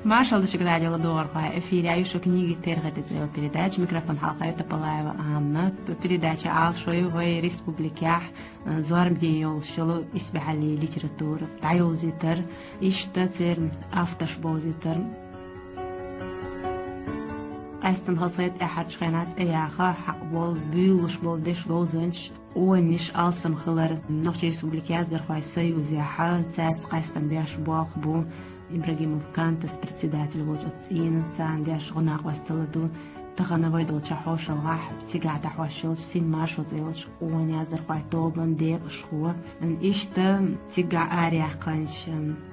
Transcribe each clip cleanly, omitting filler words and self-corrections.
Маршал Шаградила Дорга, эфире Аюша книги Тергады передач, микрофон Халхайта Палаева Анна, передача Алшоевой Республиках, Зормдиол, Шолу Исбехали литература, Тайозитер, Иштатер, Автошбозитер. أستن خصيت أحد شخنات أياخا حق بول بيلش بول دش بوزنش ونش ألسم خلر نقشي ريسبوبليكيات درخواي سيوزيحا تاس قاستن بياش باقبو إبراهيموف كانتس председатель وجدسين تان دياش غناق واستلدو تغنى ويدو تشاحوش الغاح تيقع تحواشلش سين ماشو زيوش ونياز درخواي طوبن ديق شخوة ان إشتا تيقع آريح قانش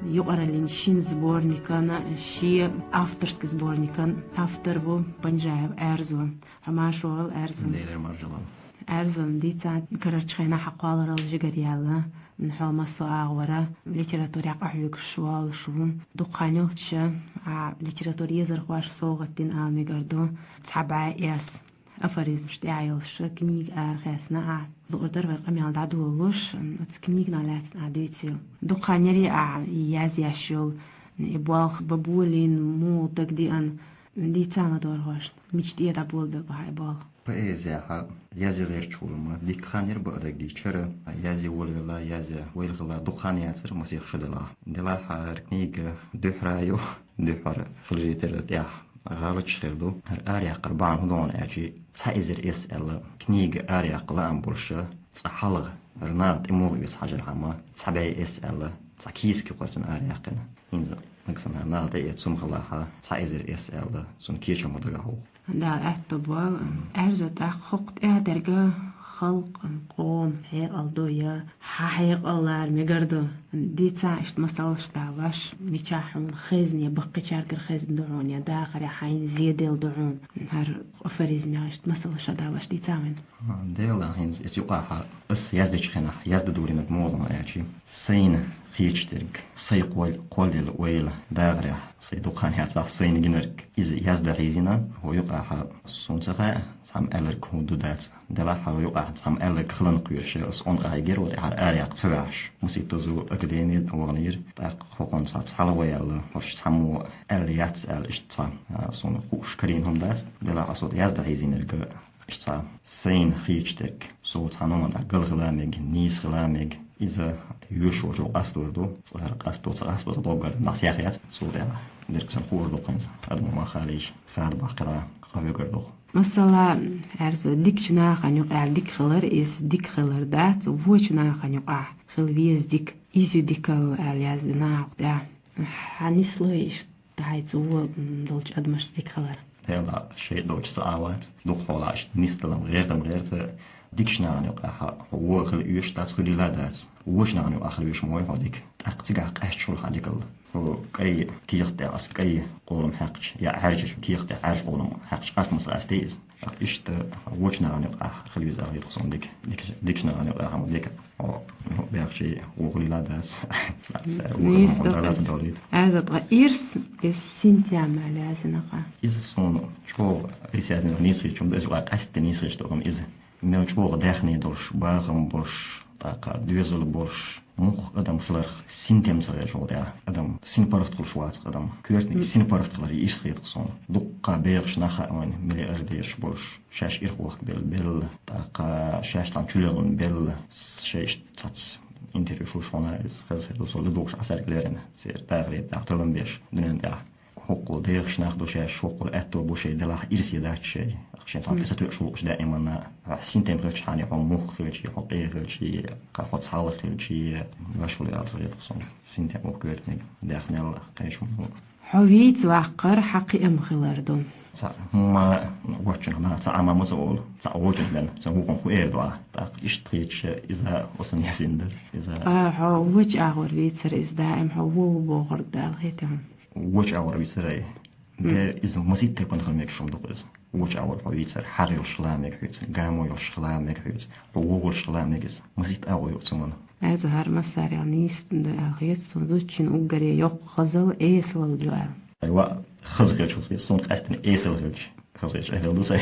يقرا لين شين زبورنيكان شي أفترسك زبورنيكان أفتر بو بنجايب أرزو هماشو أرزو ديلر مرجلان أرزم ديتا كررت خينا حقوال الجغريالا من حول مساء ورا ليتراتوريا قحيوك شوال شون دقانيوتش ليتراتوريا زرقواش صوغتين آميقردو تحبع إياس أفريز مشتي عيوش كنيك آرخيسنا دقدر ويقاميال دعدولوش كنيك نالات عديتيو دقانيري يازي عشول إبواخ ببولين مو تقديان ديتانا دورهوش مجدية دابول بباها إبواخ поэзия язи верчулма дикханер бадак дичера язи волгала язи вилгала духаниятер масих шдала дела хар книга духраю духар флжитер тях غالط شخيردو أريا قربان هدون أجي سايزر إس إلا كنيجة أريا قلام برشة صحلغ رنات إموغيس حجر حما صحبي إس إلا صكيس كقرتن أريا قنا إنزا نقصنا نالده يتسوم خلاها سايزر إس إلا سون كيشو مدغاهو لا أحتبال أرزت أخوقت أهدرجا خلق قوم حيق الضوية حيق الله المجردو دي تعيش مسألة تعواش ميشاحون خزني بقي شارك الخزن دعون يا داخل حين زيادة دعون هر أفريز مياشت مسألة شداواش دي تعمل ديلا هينز يتوقعها بس يزدج خناح يزد دوري مدموضة ياجي سين خيشترك سيقول قول ويل داغريح سيدوقان هاتلا سين جنرك إذا يزد غيزنا هو يقعها سونسغا سام ألرك هودودات دلاحا ويقع سام ألرك خلن قيرشي أسقون غايجر ودعار آريق تواش موسيقتوزو أقديني وغنير تاق خوقون سات حلوة يلا وش سامو أليات إشتا سون خوش كرين هم داس دلاحا صوت يزد غيزنا إشتا سين خيشترك صوت هنوما دا قل غلاميك نيس غلاميك إذا يوشو جو أستوردو صغير أستو دوغر نصيحيات صوريا دركسن خور دوقنز أدمو ما خاليش خال باقرا خاويقر دوغ مثلا أرزو ديك شناخ أن يقع ديك خلر إز ديك خلر دات وهو شناخ أن يقع خلويز ديك إيزو ديك الياز دناغ دا حانيسلو إيش تحيث هو دولش أدمش ديك خلر هذا شيء دوش ساعات دوغ حولاش نستلم غير ديكشنارني وقاها هو خل يوش تاسخلي لا داس وشنارني وآخر يوش موي هاديك أقتقع قاش شول هاديك هو كي كيختي أصل كي قولم حقش يا عاجش كيختي عاج قولم حقش قاس مسأستيز إشت وشنارني وقاها خل يزاغ يقصون ديكشنارني وقاها مديك أو بيخشي وخلي لا داس نيستقل أرزق إيرس السنتيام على سنقا إذا صون شو ريسيادنا نيسري شو بس وقت أست نيسري شتوهم إذا ملجبور داخني دولش باغم بوش تاقا دوزل بوش مخ أدم خلق سنتيم سرير جوديا أدم سين بارفت كل شوات أدم كورتني سين بارفت كل رئيس خير قصون دقا بيرش نخا أوان ملي أرديش بوش شاش إرخوخ بيل تاقا شاش تان توليرون بيل شاش تاتس انتريو شوشونا إز خز هدو سول دوش عسار كليرين سير تاغري تاقتلن بيش دنين تاق حقو ديرش ناخدو شاش حقو أتو بوشي دلاح إرسي داك شي عشان صار كسر شروق دائما سنتين غير شحني حق مخ غير شيء حق غير شيء كحط حالة غير شيء مشغول على صغير خصوصا سنتين مخ غير نيجي داخل الله كيش مو حويت وعقر حقي أم خلاردون ما وجهنا ما تعمى مزول تعوجن لنا سوون خوير دوا تاق يشتريش إذا وصلني سندر إذا حوج أغور بيتر إذا دائم حوو بوغر دال خيتهم وجه أغور بيتر إذا مسيت تكون خميك شو مدقز وجه أول بيتر حري وشلامك بيتر جامو وشلامك بيتر ووغر شلامك إذا مسيت أول يوتسمون هذا هر مسار يعني يستند أخيط صندوقين أوجري يق خزل إيس والجوال أيوة خزل شو في صند أستن إيس والجوال خزل أهل دوسي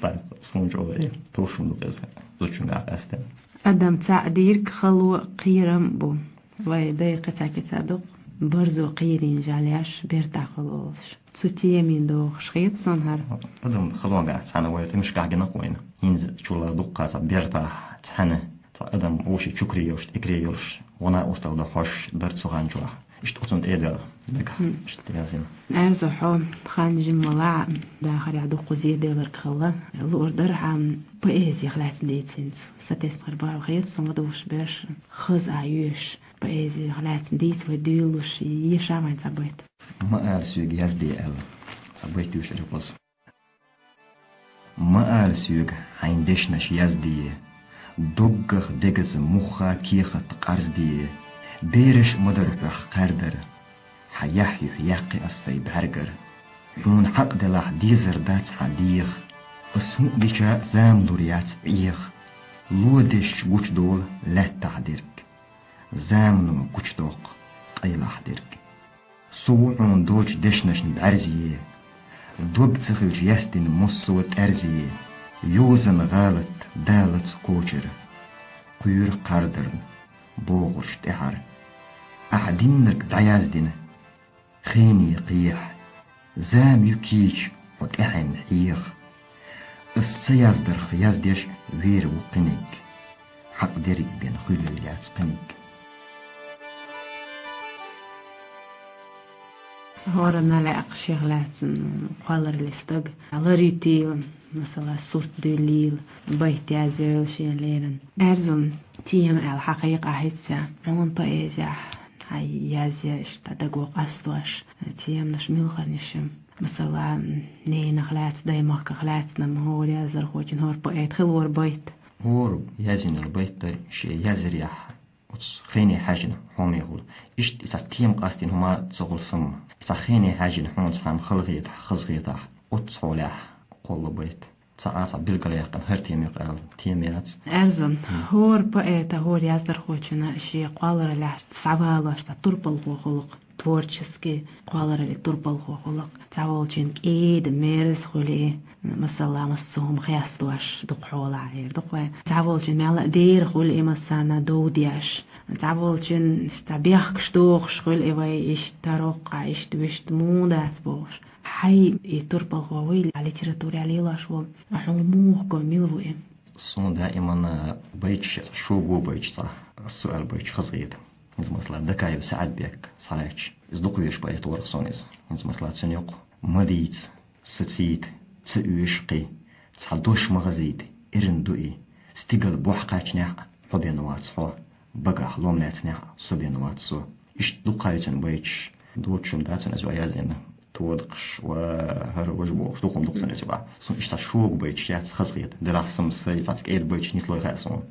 طيب صند جوال توش مدقز زوجين أستن أدم تعدير خلو قيرم بو ويضيق تاكتادق برزو قيرين جالياش بيرتاقلوش ستيه من دو خشخيط صنهر أدم خلوان قاعد سنة ويت مش قاعد نقوين ينز شولا دقة بيرتاح تحنة أدم وشي شكري يوش إكري يوش وانا أستوى خوش درت سوغان جوا إشت أصلا إيدا دك إشت لازم أرزو حو خان جملا داخل يعدو قزي ديلر كخلا الأردر عم بإيزي خلات ديتين ستستغر بار خيط صمدوش بيش خز عيوش بإيزي خلات ديت وديلوش يشامن تبيت ما أرسيق يزدي أل سبيت يوش أجوز ما أرسيق عندشنش يزدي دقخ دقز مخا كيخ تقرز دي بيرش مدرفخ قردر حيحي يقي أسي بهرجر حون حق دلح ديزر دات حديخ اسمو بيشا زام دوريات عيخ لودش وش دول لا تعدرك زامنو وش دوق قيلح درك سوعون دوش دشنش بعرزيه دوق تخلج يستن مصوت أرزيه يوزن غالت دالت كوشر قير قردر بوغش تحر أحدينك دعيازدن خيني قيح زام يكيش وتحن حيخ السياز در خياز ديش وير وقنك حق درك بين خيل الياس قنك هورنا لاق شغلات قالر الاستق على ريتي مثلا صورت دليل بيت يازل شين ليرن أرزم تيم الحقيقة هيتسا عمون بأيزا هاي يازي اشتدق وقصدوش تيم نشميل خرنشم مثلا نين خلات دايما خلات نمهو يازر خوجن هور بأيت خلور بيت هور يازين البيت شي يازريح خيني حاجة هم يقول إيش إذا تيم قاستين هما تسغل صم إذا خيني حاجة هم تحام خلغيت خزغيت وتصولح قول بيت ساعات بالقليق هر تيم يقال تيميات أرزم هور بقيت هور يازر خوشنا شي قالر لاش صعبالش تربل خلق تورتشسكي قالر اللي تربل خلق تعولشين إيد ميرس خلي مثلا مسهم خياستوش دق حول عير دق تعولشين مالا دير خلي مثلا دودياش تعولشين استبيخش دوخش خلي وي اشترق اشتوشت مودات بوش حي يتربل خويل على تيرتوري على لاشول أحوموه كميلوه صون دائما بيتش شو بو بيتش صح السؤال بيتش خزيد إنز مثلا دكايب سعد بيك صلاش إزدقوا يش بيت ورسونيز إنز مثلا تسنيق مديت ستيت تسويشقي تحدوش مغزيد إرندوئي ستيقل بوحقاش ناح حبين واتسحو بقى حلوم ناتناح صبين واتسو إش دقايتن بيتش دوتشم داتن أزو أيازين تودقش وهر وجبو فتوقم دقتن أتبع صون إشتا شوق بيتش يات خزغيد دراح سمسي تاتك إيد بيتش نيسلو غاسون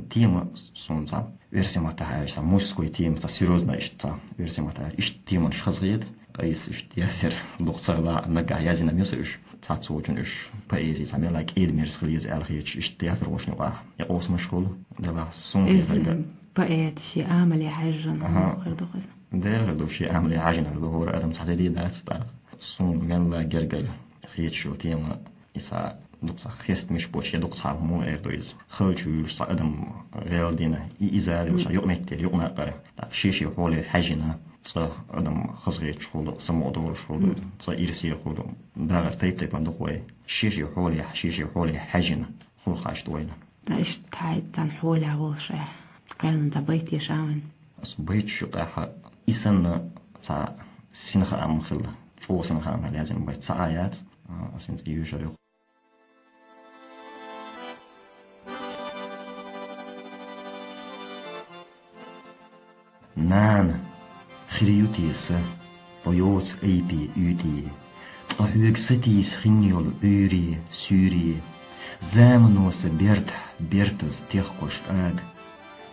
تيما صون تا версия تاع мужской тем تا серьезно إشتا версия تاع إش تيما إش خزغيد قيس إش تياسر دقصر لا نقع يازينا ميسوش تاع صوتن إش بايزي تعمل لايك إيد ميرس خليز ألخيتش إش تياسر وش نقع يقوس مشغول دراح صون إذن بقيت شي عملي حاجة دير دو شي عملي عجنة دو هو أدم تحديد دات صون قال لا جرجل خيت شو تيما إسا دكتور خيست مش بوش دكتور مو إيردويز خلشوا يص أدم غير دينا إذا وش يقمتر يقنقر شيء حول حاجنا صار أدم خزريت شغل سمو دور شغل صار إرسي شغل دار تيب عندك شيء حول حاجنا خل خاش دوينا إيش تعيد عن حول عوض شيء قال أنت بيت يشاون بيت شو قاحة إسنا صار سنخ أم خلا شو سنخ أم لازم بيت ساعات أسنت يوجد نان خريوتيس بيوت أيبي يودي أهوك ستيس خنيول أوري سوري زامنوس بيرتز تيخوش آد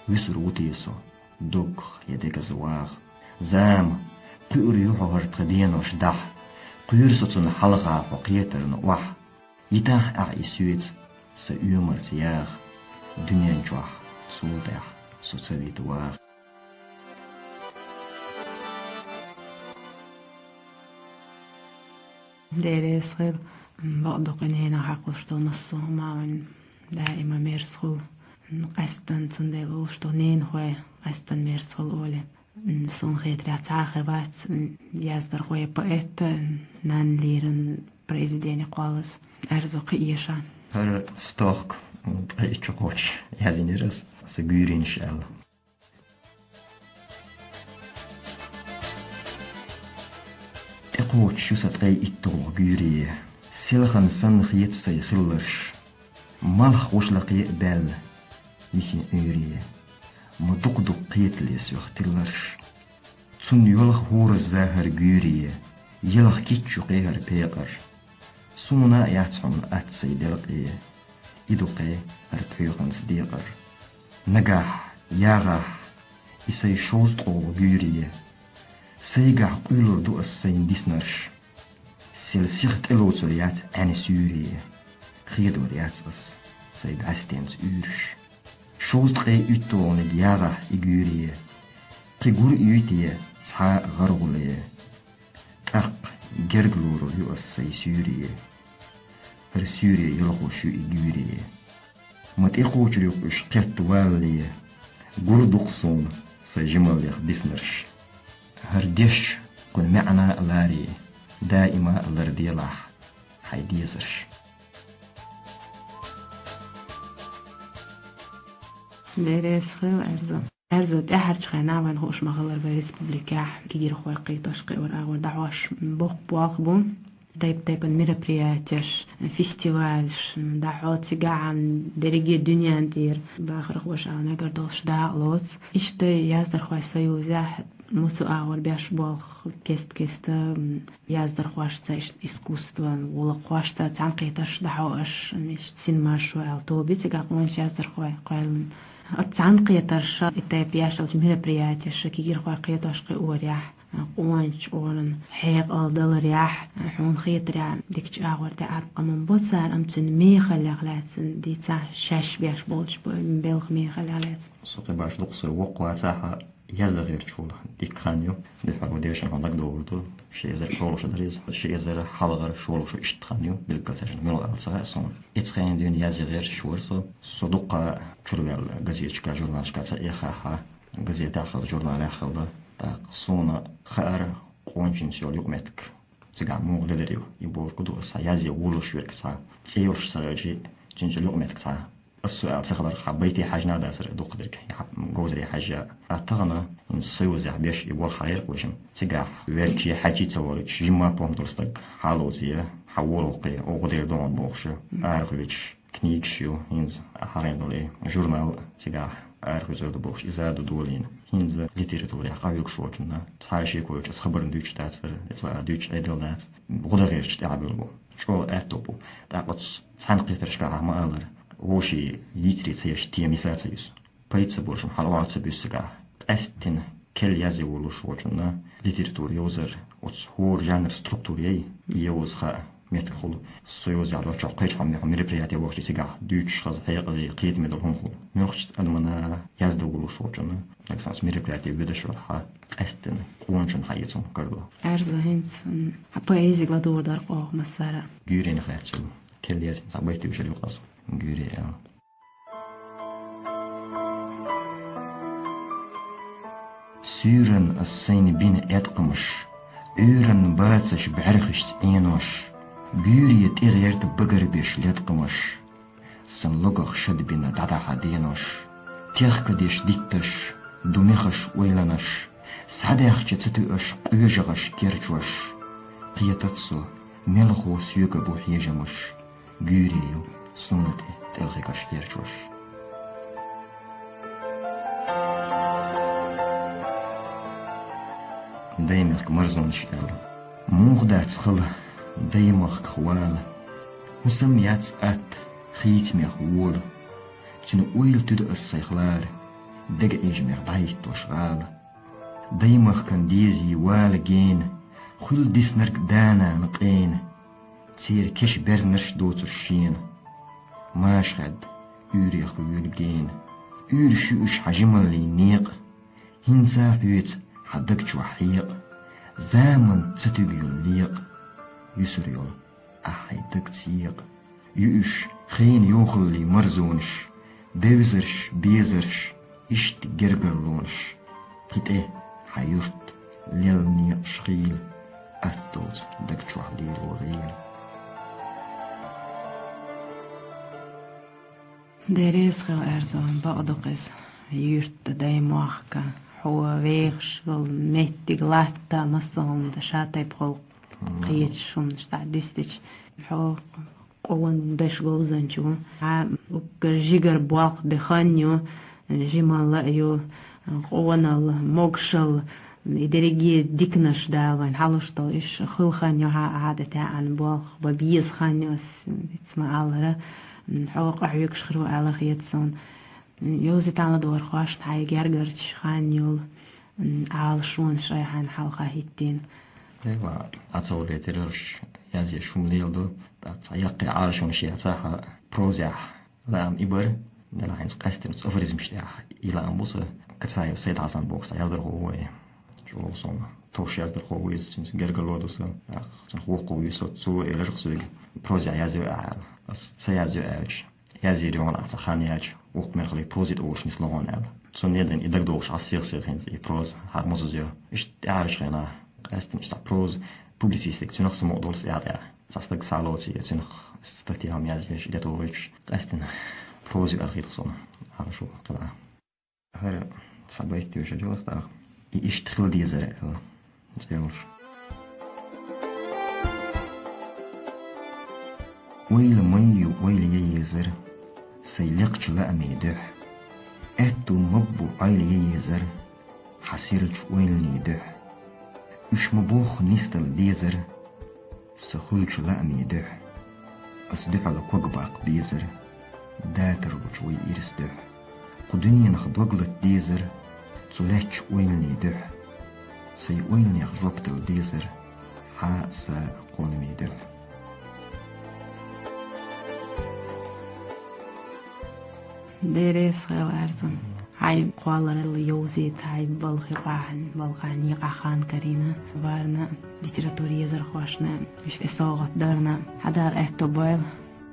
وسروتيسو دوغ يدك زواغ زام قير يوحو هرتقدينوش دح قير ستون حلقة وقيتر نوح يتاح أعيسويت سأيومر تياغ دنيا نجوح سودح سوتسوي دواغ ديري صغير بقدق إن هنا حقوشتو نصو معن دائما ميرسخو قستن تندي وشتو نين خوي قستن ميرسخو أولي Son خيترات آخر يازدر خويا بقيت نان ليرن بريزيديني قالس أرزق إيشان هر ستوك أي تشوكوش يازين رس سجوري إن شاء الله تقوت شو ستأي إتو جوري سلخن سن خيت سيخلش مالخ وش لقي بال يسين أوري مدقدق قيت ليس يختلش سن يلخ هور الزاهر جوري يلخ كيتشو قيهر بيقر سونا يعتصم أتسي دلقي إدوقي هربيقن صديقر نجاح ياغح إسي شوزت أو جوري سيجع قيلر دو السين ديسنرش سيل سيخت إلوتريات عن سوريا خيدوريات أس سيد عستينز أورش شوزت قي إتون الياغح إجوري قيقور إيوتيا سحا غرغولي أق جرغلورو يو السي سوريا هر سوريا يلغو شو إجوري مت إقوش ريوك إشقيت والي قردقصون سيجمال يخ ديسنرش هرديش كل معنى لاري دائما الرديلح حيديزرش نريس خيل أرزو تأحرج خينا من خوش مغلر بريسبوبليكا كيجير خوي قيتوش قيور أغور دعواش بواقبون دايب الميرابرياتش فيستيوالش دعوات سيقاعن دريجي الدنيا ندير باخر خوش أنا قردوش دعوات إشتي يازدر خوي سيوزاح موسو أغور بياش باخ كست يازدر خوش تايش إسكوستوان ولا خوش تاعن قيتوش دعواش نش سينماش والتوبي سيقاقونش يازدر خوي قايلن أتعن قيترش إتاي بياش الميرابرياتش كيجير خوي قيتوش قيوريح قوانش أورن حيق أفضل رياح حون خيط رياح ديكش أغور تعرف قمن بوصار أمتن ميخل يغلاتن دي تاع شاش بياش بولش بيلغ ميخل يغلاتن صوتي باش دقصي وقوة تاعها يزا غير تشوله ديك خانيو دي فرمو ديش نفندق دولتو شي زر شولوش دريز شي زر حلغر شولوش اشتخانيو بالكتاج ميلو ألسا صون يتخين ديون يزي غير شورسو صدوقة شروال غزيتشكا جورنالشكا تايخاها غزيت آخر جورنال آخر صونا خير قونشين شول يومتك تجا مو لدريو يبور كدو سيازي ولوش ويرك سا تيوش سراجي جنج يومتك سا السؤال تخبر حبيتي حاجنا داسر دوق درك جوزري حاجة أتغنى إن سيوزي بيش يبور خير وجم تجا ويركي حاجي تصورك جيما بوم درستك حالوزيه حولوقي أو غدير دون بوخش أعرفيش كنيكشيو إنز أحرين دولي جورنال تجا أعرف زود بوخش إزادو دولين هنز ليتراتوري قاويك شوكنا تحاشي كويك خبرن دوش تاتر إطلاع دوش أيدلات غدا غيرش تعبلو شو أتوبو تعبت تحنقي ترشكا عمالر وشي يتري تيش تيميساتيوس بيتس بورشم حلوات سبيسكا أستن كل يازي ولو شوكنا ليتراتوري يوزر وتصور جانر ستركتوري يوز خا ميتخلو سيوز على وجه قيش عم مريبرياتي وقت سيجا دوتش خز حقيقي قيد من الهم خلو نوخشت أدمنا يزدو ولو شوجنا نكساس مريبرياتي بدش وحا أستن قوانشن حياتهم كردو أرزو هنس أبايزي قدور دار قوغ مسارة جورين خياتشلو كل يازي صعبيتي وشلي وقصو جوري سيرن السين بين أتقمش أورن باتش بعرخش إينوش بيوري تغيرت بقر بيش لتقمش سنلقخ شد بنا دادا حدينوش تيخ كديش ديتش دوميخش ويلانش سعديخ تتوش قيجغش كيرجوش قيتتسو ملخو سيوك بوحيجمش بيوريو سنتي تلغيكش كيرجوش دايمك مرزون شكال موغدات خل دايمك خوال مسميات أت خيت ميخ وول تن ويل تد السيخلار دق إجمير دايت وشغال دايمك كان ديزي والجين خل ديسنرك دانا نقين تير كش برنرش دوتر شين ماشهد يوريخ ويولجين يورشوش حجمل لي نيق هنسا بيت حدك شوحيق زامن تتبيون ليق يسريول أحيدك تسيق يؤش خين يوخل لي مرزونش بيزرش بيزرش إشت جرجرلونش قد إيه حيرت ليلني شخيل أثوز دك شوحليل وغيل. ديريس خل أرزون بقدقس يرت دايم واخكا هو ويغش والميتي غلاتا مصهم دشاتي بخلق قيتش شون شتعدستش هو قوان دش غوزنشو جيجر بواق بخانيو جيما لأيو قوان الموكشل إدريجي ديكنش داوين حالوشتو إيش خل خانيو عادة عن بواق ببيز خانيو اسمع الله حوق أحيوك شخرو على خيتسون يوزي تعالى دور خواش تاي جرجرش خانيو عال شون شايحان حلقة هيتين ايوا أتصور ترش يازي شمليل دو يقي عاشون شيء صح بروزيح لا أم إبر نلا هنس قستن صفرز مشتاح إلى أن بوصة كتاي سيد حسن بوكس يالدر هو شو صون توش يالدر هو يسنس جرجلو دوسا سن هو قوي صوت سو إلرقسوج بروزيح يازي أعل سيازي أعج يازي ريون أفتخانياج وقت من خلي بروزيت أوش نسلون أعل سو نيدن إدك دوش عصير سير هنس بروز هاد موزوزيو إيش تعرش خينا قستن مش بروز publicistic تنخ سمو دولس إعلى ساستك سالوتي تنخ استتيام يازيش إذا توجش قستن بروزي الأخير صنع على شو طلع هذا صعبيت يوش جوز ده يشتغل دي زرع زيوش ويل مي ويل ييزر سيلقش لا ميدح اتو مبو عيل ييزر حسيرج ويل نيدح مش مبوخ نستل ديزر سخولش لا ميدح أصدق على كوكباق بيزر داتر وشوي إرسدح قدنيا نخدوغلت ديزر تلاتش ويلني دح سي ويلني أخجبت الديزر حا سا قونمي دح ديريس خيو أرزم هاي قوالر اللي يوزيت هاي بلغان يقاخان كرينا بارنا ليتراتورية زرخواشنا مش إصاغت دارنا حدار اهتو بويل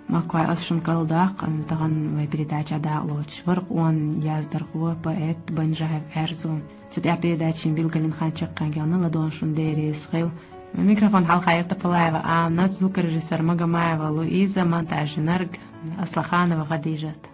ما كواي أصشن كالداق انتغن ويبريداج عداء لوتش فرق وان يازدر قوة بأيت بنجاهب أرزوم تدع بريداجين بيلغلين خان شقان جانا لدونشن ديريس خيو ميكروفون حلقة يرتبلايفا نتذكر رجسر مقامايفا لوئيزا مانتاج نرق أصلا خانة وغديجات